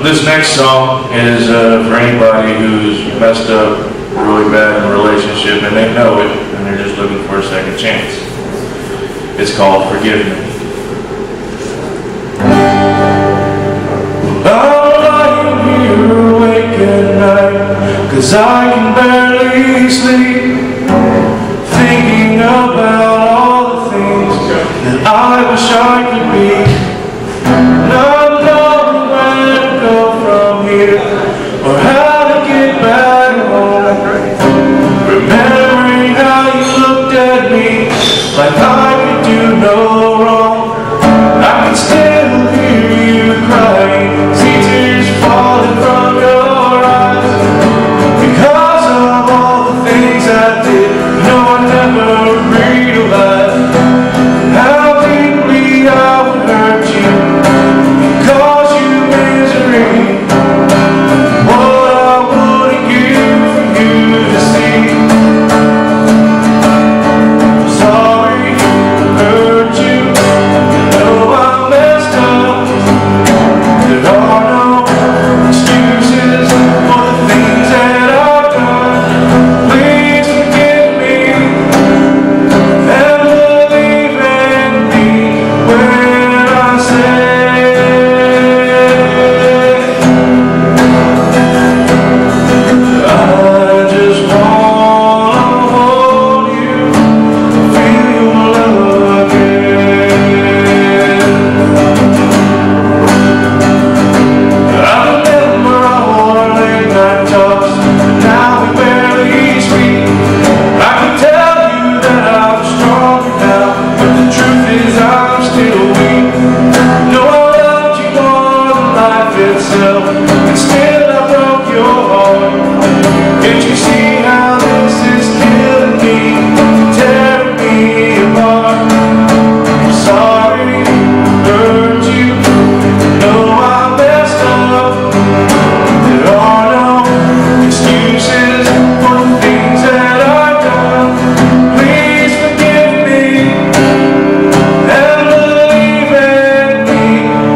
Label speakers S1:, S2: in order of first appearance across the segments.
S1: This next song is for anybody who's messed up really bad in a relationship and they know it and they're just looking for a second chance. It's called Forgive Me. I'm lying here awake at night 'cause I can barely sleep, thinking about all the things that I wish I could be. Not knowing where to go from here or how to get back home. Remembering how you looked at me like I could do no wrong. I can still hear you crying, see tears falling from your eyes because of all the things I did. No, I never realized how deeply I would hurt you, cause you misery. What I wouldn't give for you to see. Sorry I hurt you, know I messed up. There are no excuses for the things that I've done. Please forgive me and believe in me when I say I just wanna hold you, feel your love again. I remember all our late night talks, but now we barely speak. I can tell you that I'm stronger now, but the truth is I'm still weak. No, I loved you more than life itself, and still I broke your heart. Can't you see how this is killing me, tearing me apart? I'm sorry I hurt you, know I messed up. There are no excuses for the things that I've done. Please forgive me and believe in me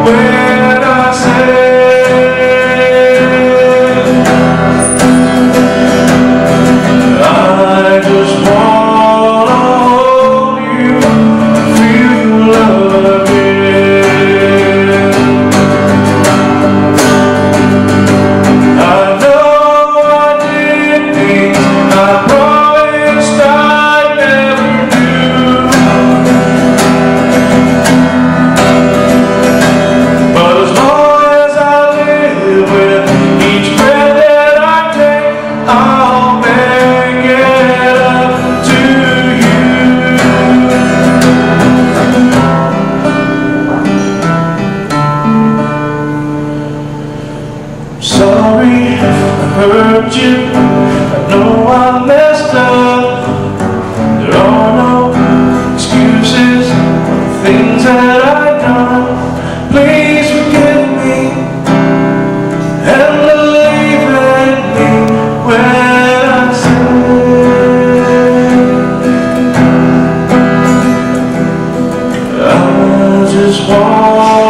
S1: when I say I just wanna hold you, feel your love again. I know I did things I promised I'd never do, but as long as I live, with each breath that I take, I'll make it up to you. Sorry I hurt you, I know I messed up. There are no excuses for the things that I've done. Please forgive me and believe in me when I say I just want